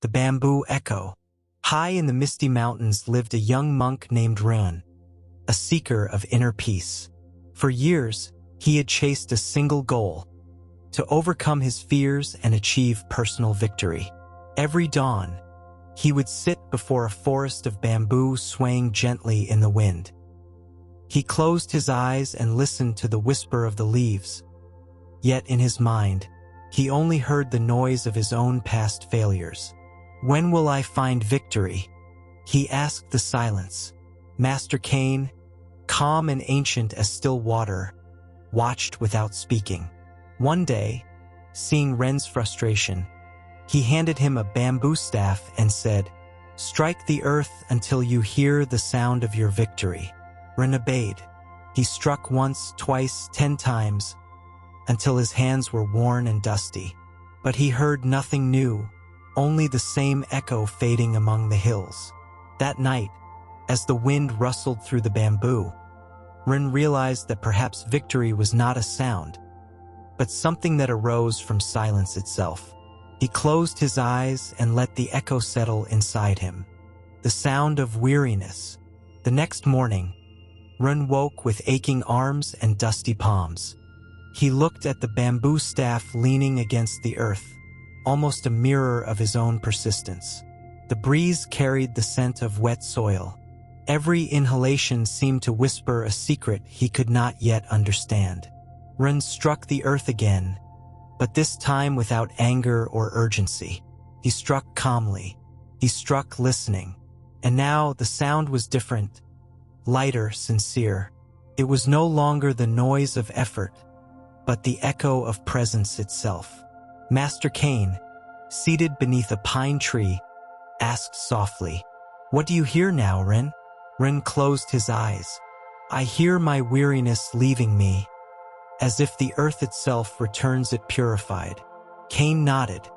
The Bamboo Echo. High in the misty mountains lived a young monk named Ren, a seeker of inner peace. For years, he had chased a single goal: to overcome his fears and achieve personal victory. Every dawn, he would sit before a forest of bamboo swaying gently in the wind. He closed his eyes and listened to the whisper of the leaves. Yet in his mind, he only heard the noise of his own past failures. "When will I find victory?" he asked the silence. Master Cain, calm and ancient as still water, watched without speaking. One day, seeing Ren's frustration, he handed him a bamboo staff and said, "Strike the earth until you hear the sound of your victory." Ren obeyed. He struck once, twice, 10 times, until his hands were worn and dusty. But he heard nothing new, only the same echo fading among the hills. That night, as the wind rustled through the bamboo, Ren realized that perhaps victory was not a sound, but something that arose from silence itself. He closed his eyes and let the echo settle inside him. The sound of weariness. The next morning, Ren woke with aching arms and dusty palms. He looked at the bamboo staff leaning against the earth, almost a mirror of his own persistence. The breeze carried the scent of wet soil. Every inhalation seemed to whisper a secret he could not yet understand. Ren struck the earth again, but this time without anger or urgency. He struck calmly. He struck listening. And now the sound was different, lighter, sincere. It was no longer the noise of effort, but the echo of presence itself. Master Cain, seated beneath a pine tree, asked softly, "What do you hear now, Ren?" Ren closed his eyes. "I hear my weariness leaving me, as if the earth itself returns it purified." Cain nodded.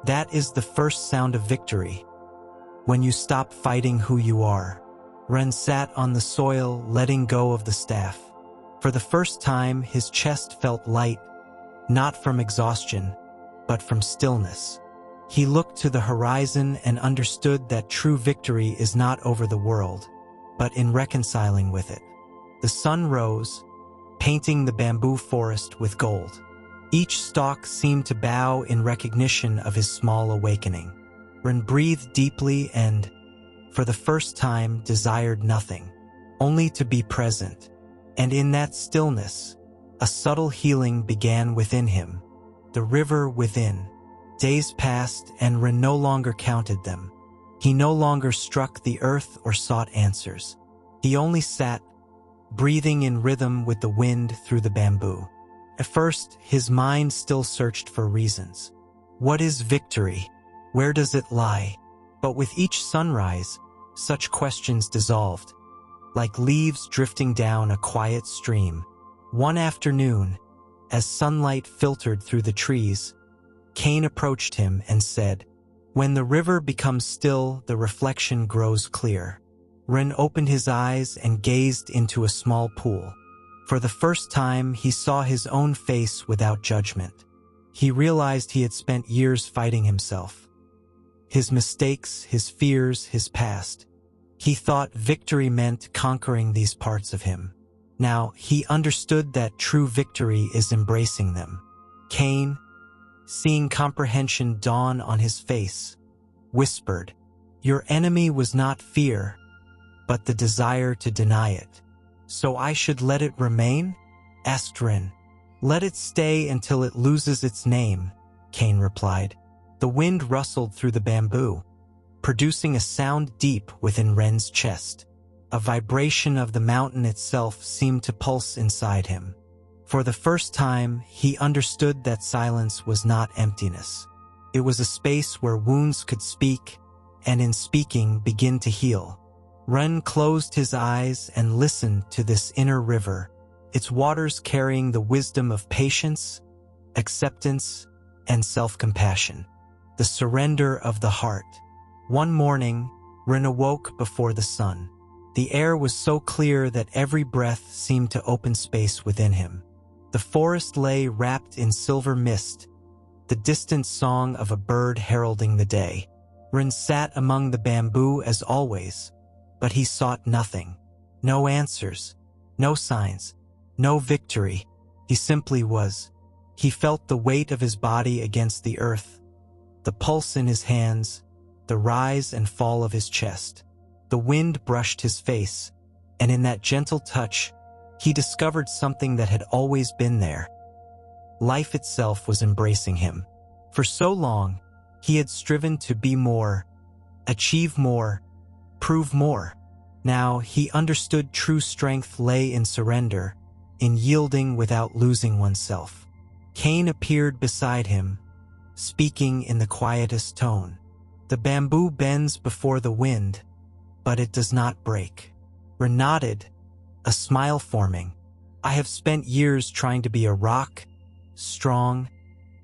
"That is the first sound of victory, when you stop fighting who you are." Ren sat on the soil, letting go of the staff. For the first time, his chest felt light, not from exhaustion, but from stillness. He looked to the horizon and understood that true victory is not over the world, but in reconciling with it. The sun rose, painting the bamboo forest with gold. Each stalk seemed to bow in recognition of his small awakening. Ren breathed deeply and, for the first time, desired nothing, only to be present. And in that stillness, a subtle healing began within him. The river within. Days passed and Ren no longer counted them. He no longer struck the earth or sought answers. He only sat, breathing in rhythm with the wind through the bamboo. At first, his mind still searched for reasons. What is victory? Where does it lie? But with each sunrise, such questions dissolved, like leaves drifting down a quiet stream. One afternoon, as sunlight filtered through the trees, Cain approached him and said, "When the river becomes still, the reflection grows clear." Ren opened his eyes and gazed into a small pool. For the first time, he saw his own face without judgment. He realized he had spent years fighting himself. His mistakes, his fears, his past. He thought victory meant conquering these parts of him. Now, he understood that true victory is embracing them. Cain, seeing comprehension dawn on his face, whispered, "Your enemy was not fear, but the desire to deny it." "So I should let it remain?" asked Ren. "Let it stay until it loses its name," Cain replied. The wind rustled through the bamboo, producing a sound deep within Ren's chest. A vibration of the mountain itself seemed to pulse inside him. For the first time, he understood that silence was not emptiness. It was a space where wounds could speak, and in speaking begin to heal. Ren closed his eyes and listened to this inner river, its waters carrying the wisdom of patience, acceptance, and self-compassion. The surrender of the heart. One morning, Ren awoke before the sun. The air was so clear that every breath seemed to open space within him. The forest lay wrapped in silver mist, the distant song of a bird heralding the day. Ren sat among the bamboo as always, but he sought nothing. No answers, no signs, no victory. He simply was. He felt the weight of his body against the earth, the pulse in his hands, the rise and fall of his chest. The wind brushed his face, and in that gentle touch, he discovered something that had always been there. Life itself was embracing him. For so long, he had striven to be more, achieve more, prove more. Now he understood true strength lay in surrender, in yielding without losing oneself. Cain appeared beside him, speaking in the quietest tone. The bamboo bends before the wind, but it does not break. Ren nodded, a smile forming. I have spent years trying to be a rock, strong,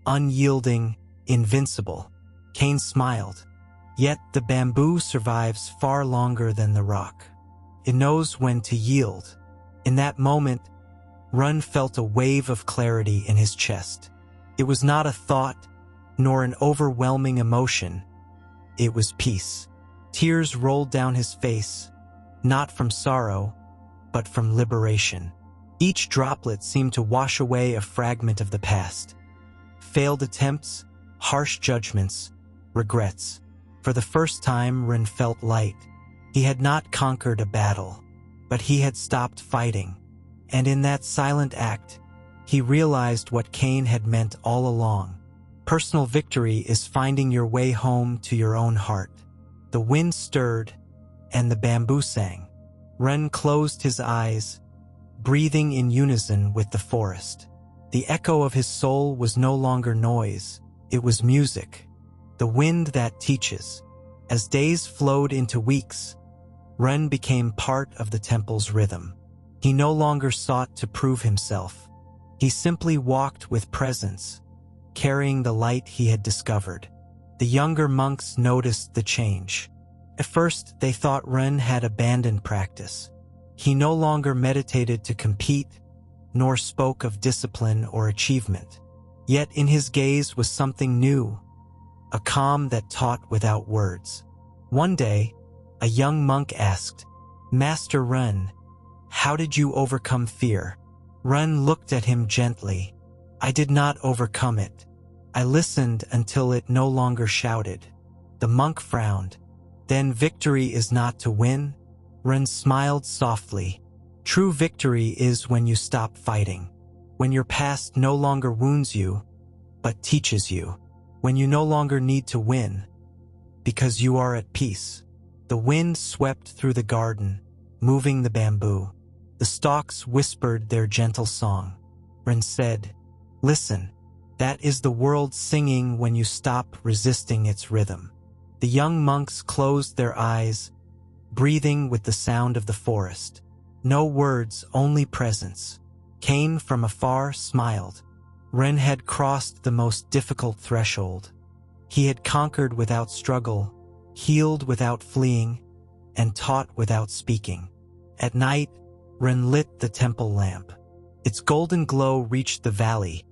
unyielding, invincible. Cain smiled. Yet the bamboo survives far longer than the rock. It knows when to yield. In that moment, Ren felt a wave of clarity in his chest. It was not a thought, nor an overwhelming emotion. It was peace. Tears rolled down his face, not from sorrow, but from liberation. Each droplet seemed to wash away a fragment of the past. Failed attempts, harsh judgments, regrets. For the first time, Ren felt light. He had not conquered a battle, but he had stopped fighting. And in that silent act, he realized what Cain had meant all along. Personal victory is finding your way home to your own heart. The wind stirred, and the bamboo sang. Ren closed his eyes, breathing in unison with the forest. The echo of his soul was no longer noise, it was music. The wind that teaches. As days flowed into weeks, Ren became part of the temple's rhythm. He no longer sought to prove himself. He simply walked with presence, carrying the light he had discovered. The younger monks noticed the change. At first, they thought Ren had abandoned practice. He no longer meditated to compete, nor spoke of discipline or achievement. Yet in his gaze was something new, a calm that taught without words. One day, a young monk asked, "Master Ren, how did you overcome fear?" Ren looked at him gently. "I did not overcome it. I listened until it no longer shouted." The monk frowned. "Then victory is not to win?" Ren smiled softly. "True victory is when you stop fighting. When your past no longer wounds you, but teaches you. When you no longer need to win, because you are at peace." The wind swept through the garden, moving the bamboo. The stalks whispered their gentle song. Ren said, "Listen, that is the world singing when you stop resisting its rhythm." The young monks closed their eyes, breathing with the sound of the forest. No words, only presence. Cain from afar smiled. Ren had crossed the most difficult threshold. He had conquered without struggle, healed without fleeing, and taught without speaking. At night, Ren lit the temple lamp. Its golden glow reached the valley,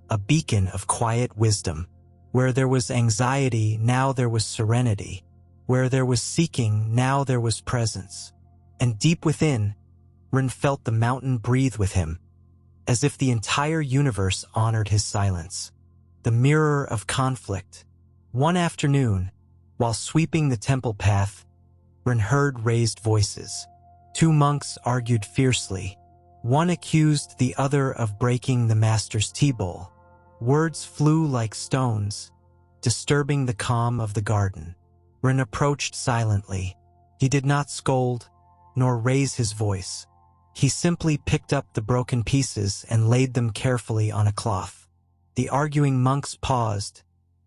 a beacon of quiet wisdom. Where there was anxiety, now there was serenity. Where there was seeking, now there was presence. And deep within, Ren felt the mountain breathe with him, as if the entire universe honored his silence. The mirror of conflict. One afternoon, while sweeping the temple path, Ren heard raised voices. Two monks argued fiercely. One accused the other of breaking the master's tea bowl. Words flew like stones, disturbing the calm of the garden. Ren approached silently. He did not scold, nor raise his voice. He simply picked up the broken pieces and laid them carefully on a cloth. The arguing monks paused,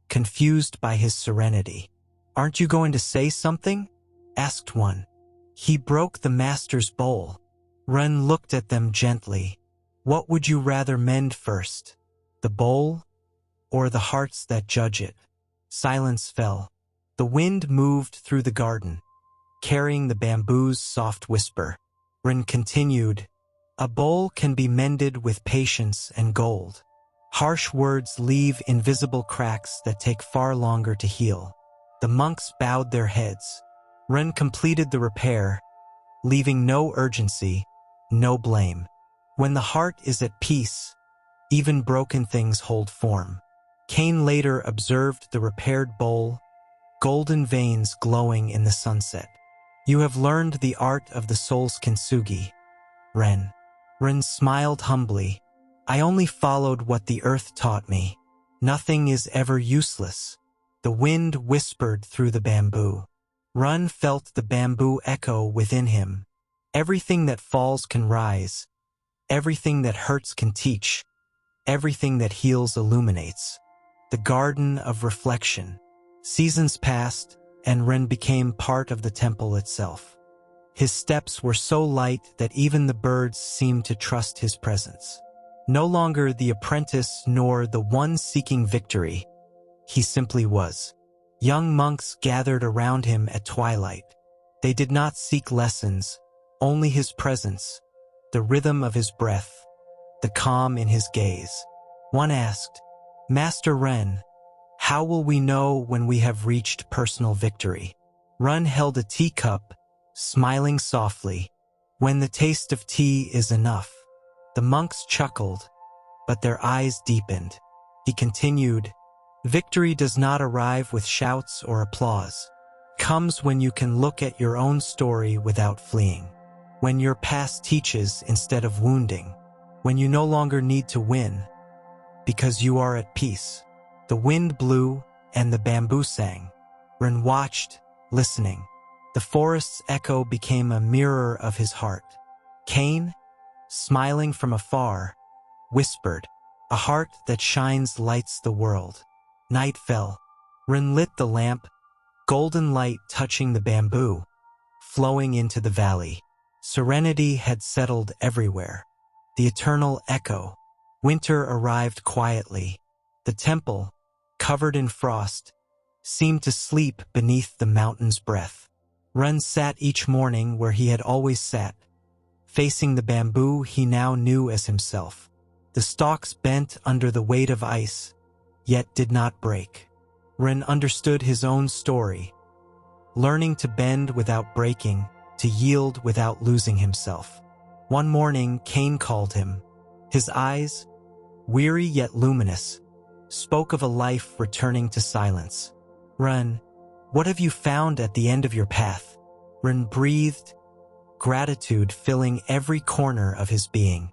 confused by his serenity. "Aren't you going to say something?" asked one. "He broke the master's bowl." Ren looked at them gently. "What would you rather mend first, the bowl or the hearts that judge it?" Silence fell. The wind moved through the garden, carrying the bamboo's soft whisper. Ren continued, "A bowl can be mended with patience and gold. Harsh words leave invisible cracks that take far longer to heal. The monks bowed their heads. Ren completed the repair, leaving no urgency, no blame. When the heart is at peace, even broken things hold form. Cain later observed the repaired bowl, golden veins glowing in the sunset. You have learned the art of the soul's kintsugi, Ren. Ren smiled humbly. I only followed what the earth taught me. Nothing is ever useless. The wind whispered through the bamboo. Ren felt the bamboo echo within him. Everything that falls can rise. Everything that hurts can teach. Everything that heals illuminates. The garden of reflection. Seasons passed, and Ren became part of the temple itself. His steps were so light that even the birds seemed to trust his presence. No longer the apprentice nor the one seeking victory, he simply was. Young monks gathered around him at twilight. They did not seek lessons, only his presence, the rhythm of his breath, the calm in his gaze. One asked, Master Ren, how will we know when we have reached personal victory? Ren held a teacup, smiling softly. When the taste of tea is enough. The monks chuckled, but their eyes deepened. He continued, Victory does not arrive with shouts or applause. It comes when you can look at your own story without fleeing. When your past teaches instead of wounding. When you no longer need to win, because you are at peace. The wind blew and the bamboo sang. Ren watched, listening. The forest's echo became a mirror of his heart. Cain, smiling from afar, whispered, A heart that shines lights the world. Night fell. Ren lit the lamp, golden light touching the bamboo, flowing into the valley. Serenity had settled everywhere. The eternal echo. Winter arrived quietly. The temple, covered in frost, seemed to sleep beneath the mountain's breath. Ren sat each morning where he had always sat, facing the bamboo he now knew as himself. The stalks bent under the weight of ice, yet did not break. Ren understood his own story, learning to bend without breaking, to yield without losing himself. One morning, Cain called him. His eyes, weary yet luminous, spoke of a life returning to silence. Ren, what have you found at the end of your path? Ren breathed, gratitude filling every corner of his being.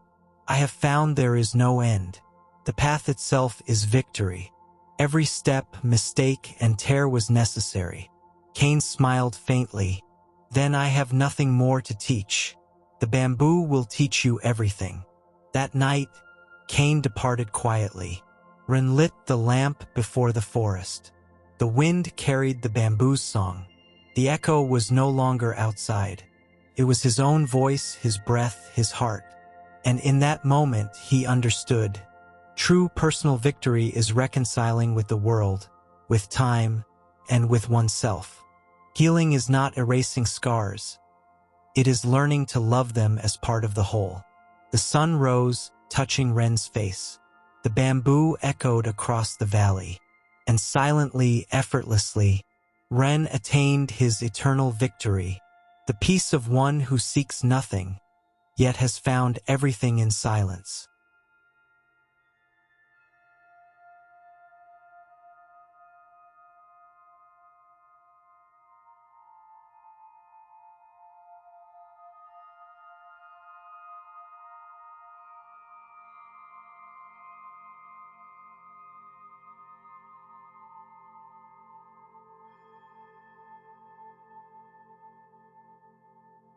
I have found there is no end. The path itself is victory. Every step, mistake, and tear was necessary. Cain smiled faintly. Then I have nothing more to teach. The bamboo will teach you everything. That night, Cain departed quietly. Ren lit the lamp before the forest. The wind carried the bamboo's song. The echo was no longer outside. It was his own voice, his breath, his heart. And in that moment, he understood. True personal victory is reconciling with the world, with time, and with oneself. Healing is not erasing scars. It is learning to love them as part of the whole. The sun rose, touching Ren's face. The bamboo echoed across the valley. And silently, effortlessly, Ren attained his eternal victory, the peace of one who seeks nothing, yet has found everything in silence.